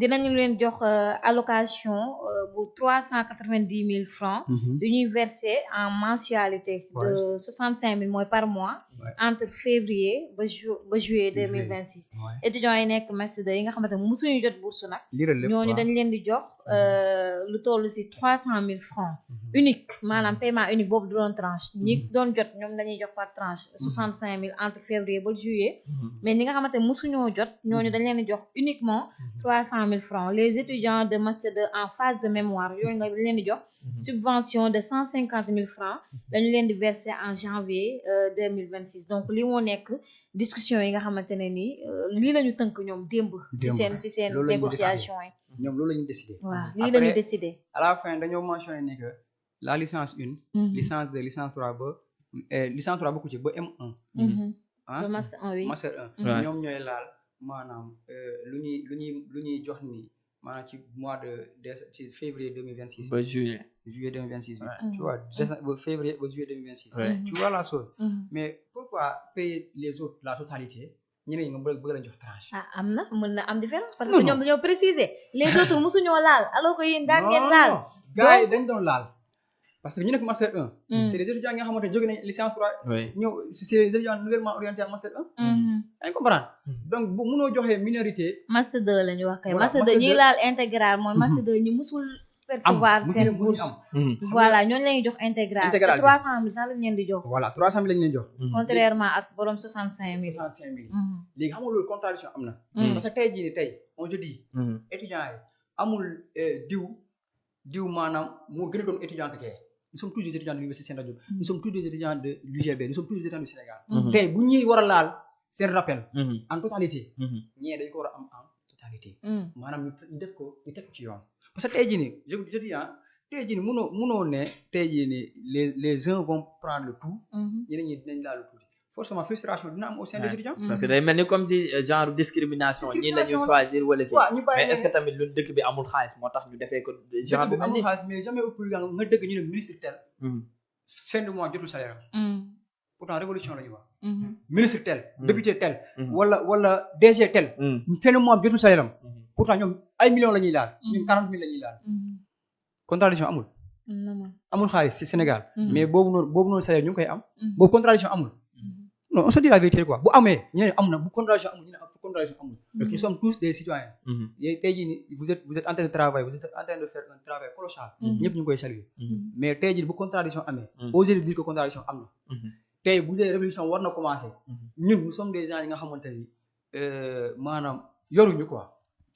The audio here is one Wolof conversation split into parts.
dinañu leen jox allocation bu 390 000 francs yu ñuy verser en mensualité de 65 000 mooy par mois entre février ba juillet 2026 étudiants yi nekk master 2 yi nga xamante ne musuñu jot bourse nag ñooñu dañ leen di jox lu toll si 300 000 francs unique maanaam paiement unique boobu du doon tranche ñi doon jot ñoom dañuy jox par tranche 65 000 entre février ba juillet mais ñi nga xamante ne musuñoo jot ñooñu dañ leen di jox uniquement 300 000 francs les étudiants de master 2 en phase de mémoire yooyu nag dañ leen di jox subvention de 150 000 francs dañu leen di verser en janvier 2026 donc li moo nekk discussion yi nga xamante ne nii lii la ñu tënk ñoom démb si seen négociation yi ñoom loolu la ñu décidé waaw lii la ñu décidé à la fin dañoo mentionné ni que la licence 1 licence 2 licence 3 ba licence 3 bokku ci ba M1 ba master 1 oui master 1 ñoom ñooy laal maanaam lu ñuy jox ni maanaam ci mois de ci février 2026 ba juillet 2026 tu vois ba février ba juillet 2026 tu vois la chose mais pourquoi payer les autres la totalité ñeneen ñi nga bëgg la jox tranche am na mën na am différence parce que ñoom dañoo préciser les autres musuñoo laal alors que yéen daan ngeen laal gars yi dañ doon laal parce que ñu nekk master 1 c'est des étudiants nga xamante ne jóge nañ licence 3 ñëw c'est des étudiants nouvellement orientés en master 1 yaa comprendre donc bu mënoo joxee minorité master 2 la ñu wax kay master 2 ñuy laal intégral mooy master 2 ñu musul percevoir seen bourse voilà ñooñu la ñuy jox intégral 300 000 sax lañ leen di jox voilà 300 000 lañ leen jox contrairement ak borom 65 000 léegi xam nga loolu contradiction am na parce que tey jii ni tey on se dit étudiants yi amul diw maanaam moo gën a doon étudiant que kee nous sommes tous des étudiants de l'université Cheikh Anta Diop nous sommes tous des étudiants de l'UGB nous sommes tous des étudiants du Sénégal tey bu ñuy war a laal seen rappel en totalité ñee dañ ko war a am en totalité maanaam ñu def ko ñu teg ko ci yoon parce que tey jii nii je dis tey jii nii mënoo ne tey jii nii les uns vont prendre le tout ñeneen ñi dinañ laal le tout forcément frustration dina am au sein des étudiants parce que day mel ni comme si genre discrimination ñii la ñu choisir wala kii mais est-ce que tamit lu dëkk bi amul xaalis moo tax ñu defee ko genre bi amul xaalis mais jamais au plus nga dëgg ñu ne ministre tel fin de mois jotul salaire pourtant révolution la ñu wax ministre tel député tel wala DG tel fin de mois jotul salaire am pourtant ñoom ay millions la ñuy laal ñun 40 000 la ñuy laal contradiction amul xaalis ci Sénégal mais boobu noonu salaire ñu ngi koy am boobu contradiction amul non on se dit la vérité quoi bu amee ñeneen am na bu contradiction amul ñu ne bu contradiction amul nous sommes tous des citoyens yéen tey jii nii vous êtes en train de travailler vous êtes en train de faire un travail colossal ñëpp ñu ngi koy saluer mais tey jii bu contradiction amee osez dire que contradiction am na tey bu dee révolution war na commencer ñun nous sommes des gens yi nga xamante ni maanaam yoruñu quoi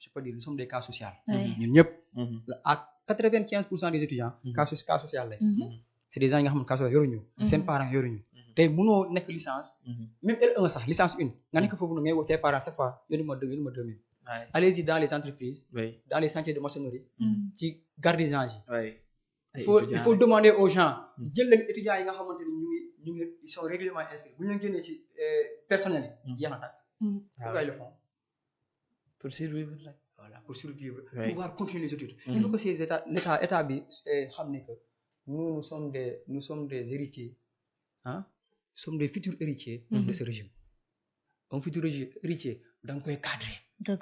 je peux dire nous sommes des cas sociaux ñun ñëpp à 95% des étudiants cas social lañ c'est des gens yi nga xamante cas social yoruñu seen parents yoruñu tey mënoo nekk licence même L1 sax licence 1 nga nekk foofu noonu ngay woo ses parents chaque fois yónni ma 2000 allez-y dans les entreprises dans les chantiers de maçonnerie ci gardiennage yi il faut demander aux gens jël leen étudiants yi nga xamante ni ñu ngi ils sont régulièrement inscrits bu ñu leen génnee ci personnel yi jeex na tàkk pourquoi ils le font pour survivre voilà pour survivre pouvoir continuer les études il faut que ces état bi xam ne que nous sommes des héritiers nous sommes des futurs héritiers de ce régime un futur héritier da nga koy cadrer nga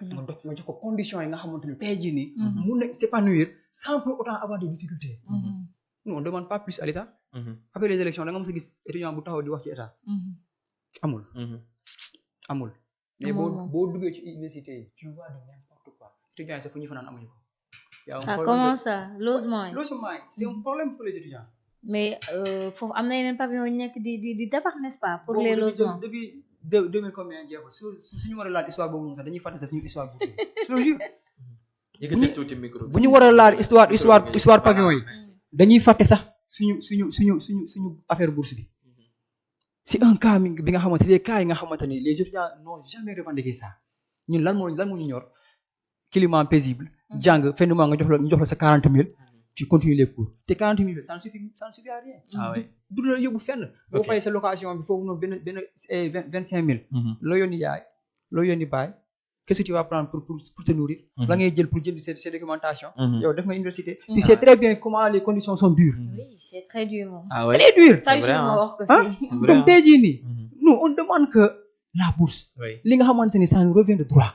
jox ko conditions yi nga xamante ni tey jii nii mun na s'épanouir sans pour autant avoir des difficultés nous on demande pas plus à l'état après les élections da nga mës a gis étudiant bu taxaw di wax ci état amul mais boo duggee ci université yi tu vois de n'importe quoi étudiants yi sax fu ñu fanaan amuñu ko comment ça logement yi c'est un problème pour les étudiants mais foofu am na yeneen pavillon yu nekk di tabax n'est-ce pas pour les logements depuis 2000 combien jeexul suñu war a laal histoire boobu noonu sax dañuy fàtte sax suñu histoire boobu je le jure yëkkati tuuti micro bu ñu war a laal histoire pavillon yi dañuy fàtte sax suñu affaire bourse bi c'est un cas bi nga xamante les cas yi nga xamante ni les étudiants n'ont jamais revendiqué ça ñun lan moo ñu ñor climat paisible jàng fin de mois nga jox la sa 40 000 tu continues les cours te 40 000 ça ne suffit à rien. du la yóbbu fenn. boo fay sa location bi foofu noonu benn 25 000. loo yónni yaay loo yónni baay qu'est-ce que tu vas prendre pour te nourrir. la ngay jël pour jënd ces documentations. yow def nga université. tu sais très bien comment les conditions sont dures. oui c'est très dur moom. très dur. c'est vrai donc tey jii nii nous on demande que la bourse. li nga xamante ni ça nous revient de droit.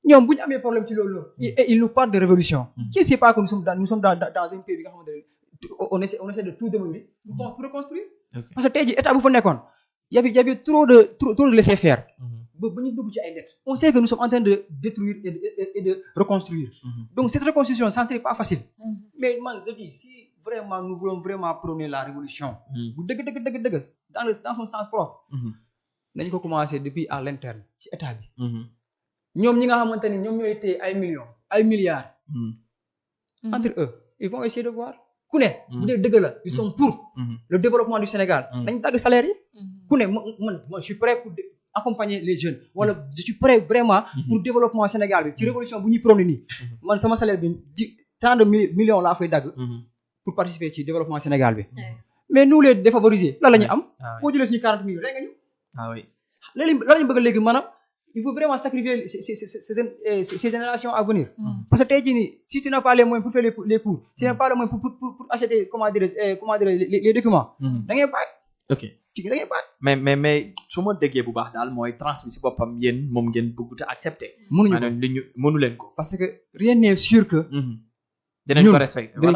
ñoom bu ñu amee problème ci loolu et ils nous parlent de révolution qui sait pas que nous sommes dans un pays bi nga xamante ne on essaie de tout démolir pour reconstruire parce que tey jii état bu fa nekkoon y avait trop de laisser faire ba ñu dugg ci ay dettes on sait que nous sommes en train de détruire et de reconstruire donc cette reconstruction ça serait pas facile mais man je dis si vraiment nous voulons vraiment prôner la révolution bu dëgg dans son sens propre nañu ko commencer depuis à l'interne ci état bi ñoom ñi nga xamante ni ñoom ñooy téye ay millions ay milliards entre eux ils vont essayer de voir ku ne bu dee dëgg la ils sont pour le développement du Sénégal nañ dagg salaire yi ku ne man je suis prêt pour accompagner les jeunes wala je suis prêt vraiment pour développement Sénégal bi ci révolution bu ñuy prôné nii man sama salaire bi 30 millions laa fay dagg pour participer ci développement Sénégal bi mais nous les défavorisés lan la ñu am boo jëlee suñu 40 millions rek nga ñu la lañu bëgg léegi maanaam il faut vraiment sacrifier ces générations à venir parce que tey jii nii si tu n'as pas les moyens pour faire les cours si tu n'as pas les moyens pour acheter comment dire les documents da ngay bàyyi ok da ngay bàyyi mais su ma déggee bu baax daal mooy transmis si boppam yéen moom ngeen bëggut a accepter mënuñu li ñu mënu leen ko parce que rien n'est sûr que dinañ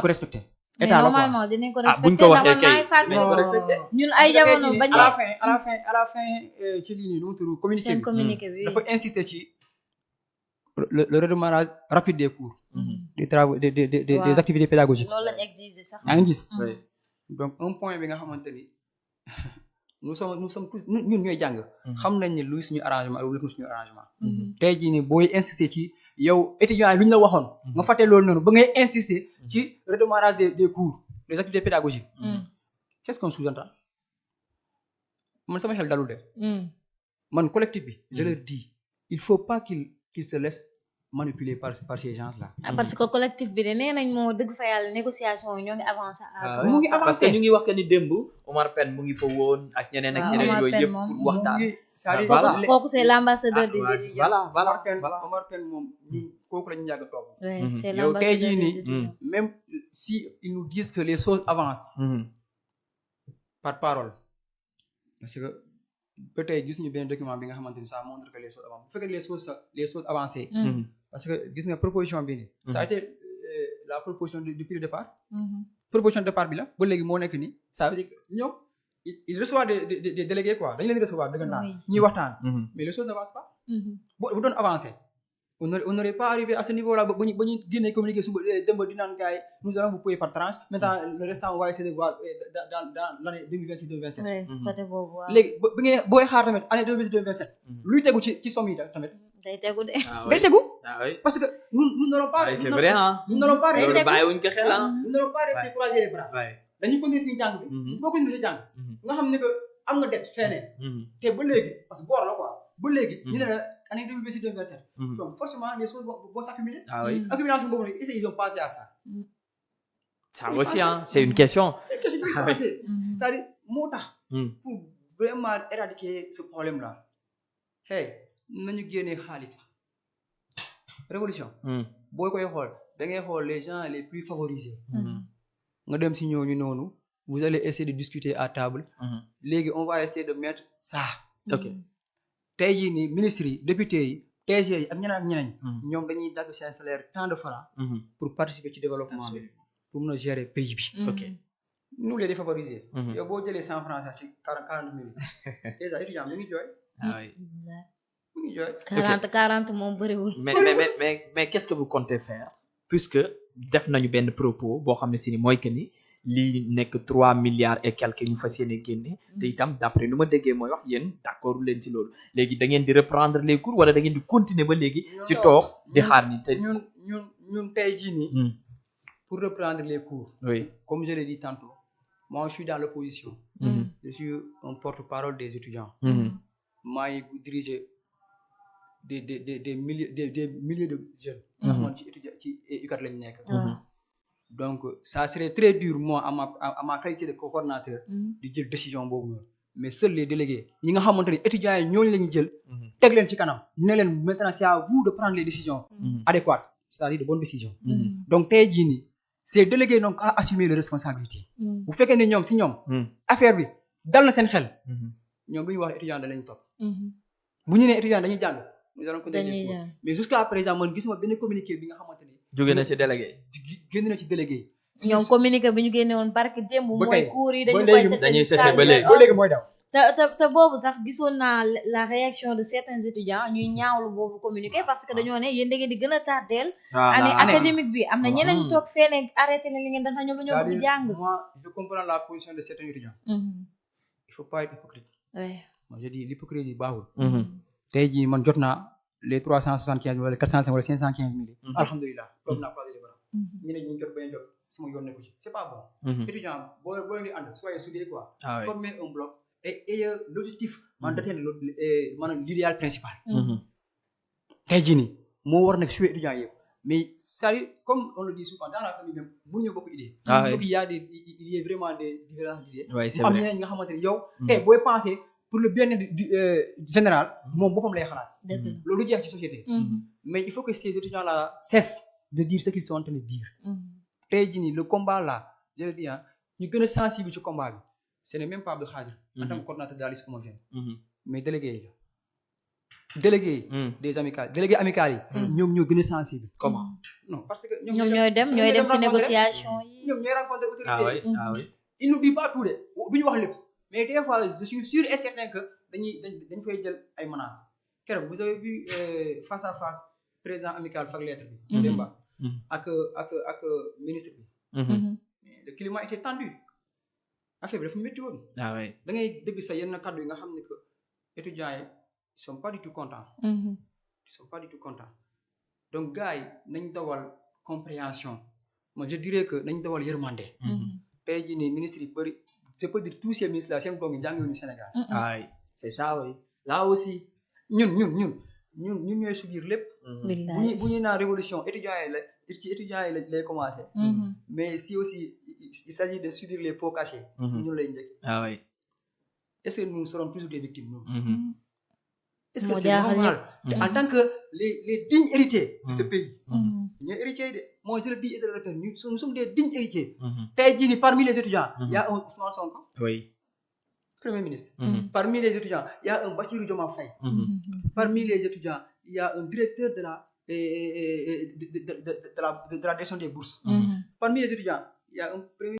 ko respecter mais normalement dinañ ko respecter buñ ko waxee kay dinañ ko respecter ñun ay jamono bañ à la fin ci lii nii nu mu tudd communiqué bi dafa insister ci le redémarrage rapide des cours des travaux des activités pédagogiques loolu lañ exiger sax yaa ngi gis donc un point bi nga xamante ni nous sommes tous ñun ñooy jàng xam nañ ne luy suñu arrangement ak lu suñu arrangement tey jii nii booy insister ci yow étudiants yi lu ñu la waxoon nga fàtte loolu noonu ba ngay insister ci redémarrage des cours des activités pédagogiques qu'est-ce qu'on sous-entend man sama xel dalul de man collectif bi je leur dis il faut pas qu'il se laisse manipuler par ces gens-là parce que collectif bi de nee nañ moo dëgg fa yàlla négociation yi ñoo ngi avancé mu ngi avancé parce que ñu ngi wax que ni démb Omar Pène mu ngi fa woon ak ñeneen yooyu yëpp pour waxtaan kooku c'est l'ambassadeur des étudiants Omar Pène moom ñun kooku la ñu yàgg topp c'est yow tey jii l'ambassadeur des nii étudiants même si ils nous disent que les choses avancent par parole parce que ba tey gis ñu benn document bi nga xamante ni ça montre que les choses avancent bu fekkee les choses avancées parce que gis nga proposition bi nii ça a été la proposition depuis le départ proposition de départ bi la ba léegi moo nekk nii ça veut dire que ñoom il reçoit des délégués quoi dañu leen recevoir dëgg naa ñuy waxtaan mais les choses n'avancent pas bu doon avancer on n'aurait pas arrivé à ce niveau-là ba ñu génnee communiqué suba démb di naan gars yi nous allons vous payer par tranche maintenant le restant on va essayer de voir dans l'année 2026-2027 côté boobu waaw léegi bi ngay booy xaar tamit année 2026-2027 luy tegu ci somme yi tamit day tegu de day tegu parce que nous n'allons pas c'est vrai nous n'allons pas rester bàyyiwuñ ko xel nous n'allons pas rester croiser les bras dañuy continuer suñu jàng bi boo continuer sa jàng nga xam ne que am nga dette feneen te ba léegi parce que boor la quoi ba léegi ñu ne la année 2026-2027 donc forcément les choses vont s'accumuler accumulation boobu nag ils ont pensé à ça ça aussi c'est une question c'est-à-dire moo tax pour vraiment éradiquer ce problème là nañu génnee xaalis révolution boo koy xool da ngay xool les gens les plus favorisés nga dem si ñooñu noonu vous allez essayer de discuter à table léegi on va essayer de mettre ça ok tey jii nii ministres yi députés yi TG yi ak ñeneen ak ñeneen ñoom dañuy dagg seen salaire tant de francs pour participer ci développement bi pour mën a gérer pays bi ok nous les défavorisés yow boo jëlee 100 francs sax ci 40 mille déjà étudiant mi ngi jooy mu ngi jooy 40 moom bëriwul mais qu'est-ce que vous comptez faire puisque def nañu benn propos boo xam ne si ni mooy que ni lii nekk 3 milliards et quelques ñu fas yéene génne te itam d'après nu ma déggee mooy wax yéen d'accord leen ci loolu léegi da ngeen di reprendre les cours wala da ngeen di continuer ba léegi ci toog di xaar ni te ñun tey jii nii pour reprendre les cours oui comme je l'ai dit tantôt moi je suis dans l'opposition je suis un porte-parole des étudiants maa ngi diriger des milliers de jeunes nga xamante ci étudiant ci UCAD lañu nekk donc ça serait très dur moi à ma qualité de coordonnateur di jël décision boobu noonu mais seuls les délégués ñi nga xamante ni étudiants yi ñooñu lañu jël teg leen ci kanam ne leen maintenant c'est à vous de prendre les décisions adéquates c'est-à-dire de bonnes décisions donc tey jii nii ces délégués n'ont qu'à assumer les responsabilités bu fekkee ne ñoom si ñoom affaire bi dal na seen xel ñoom bu ñu wax étudiant da lañu topp bu ñu nee étudiant dañuy jàng nous allons continuer les cours mais jusqu'à présent man gisuma benn communiqué bi nga xamante ni jóge na ci délégué génn na ci délégué ñoom communiqué bi ñu génne woon barki démb mooy cours yi dañu dañuy koy séché ba léegi mooy daw te boobu sax gisoon naa la réaction de certains étudiants ñuy ñaawlu boobu communiqué parce que dañoo ne yéen da ngeen di gën a tardeel année académique bi am na ñeneen ñu toog fee ne arrêté na li ngeen dafa ñoom dañoo bëgg jàng moi je comprends la position de certains étudiants il faut pas être hypocrite moi je dis l'hypocrisie baaxul tey jii man jot naa les 375 wala 405 wala 515 mille alhamdulilah toog naa croiser les bras ñeneen ñu jot bañ jot sama yoon nekku ci c'est pas bon étudiant boo leen di ànd soyez soudés quoi former un bloc et l'objectif d'atteindre maanaam l'idéal principal tey jii nii moo war nag suwe étudiant yëpp mais c'est-à-dire comme on le dit souvent dans la famille même mënuñu bokk idée donc il y a vraiment des différences d'idées mu am ñeneen ñi nga xamante ni yow tey booy penser pour le bien-être général moom boppam lay xalaat loolu jeex ci société mais il faut que ces étudiants là cessent de dire ce qu'ils sont en train de dire tey jii nii le combat là je le dis ñu gën a sensible ci combat bi ce n'est même pas Abdou Khadir en tant que coordonnateur de la liste homogène mais délégué yi la délégué des amicales délégué amicales yi ñoom ñoo gën a sensible comment non parce que ñoom ñooy dem ci négociation yi ñoom ñooy rencontrer autorité il nous dit pas tout de duñu wax lépp mais des fois je suis sûr et certain que dañ fay jël ay menaces keroog vous avez vu face à face président amical fak lettre bi Demba ak ministre bi le climat était tendu affaire bi dafa métti woon da ngay dégg sa yenn kàddu yi nga xam ne que étudiants yi ils sont pas du tout contents ils sont pas du tout contents donc gars yi nañ dawal compréhension moi je dirais que nañ dawal yërmande tey jii nii ministre yi bëri je peux dire tous ces ministres là seen doom yi jàngiwuñu Sénégal c'est ça oui là aussi ñun ñooy subir lépp bu ñuy naan révolution étudiants yi lay commencé mais si aussi il s'agit de subir les pots cachés ñun lay njëkk est-ce que nous serons toujours des victimes nous est-ce que c'est normal en tant que les dignes héritiers de ce pays ñooy héritiers de moi je le dis et je le répète nous sommes des dignes héritiers tey jii nii parmi les étudiants il y a un Ousmane Sonko Premier ministre parmi les étudiants il y a un Bassirou Diomaye Faye parmi les étudiants il y a un directeur de la direction des bourses parmi les étudiants il y a un premier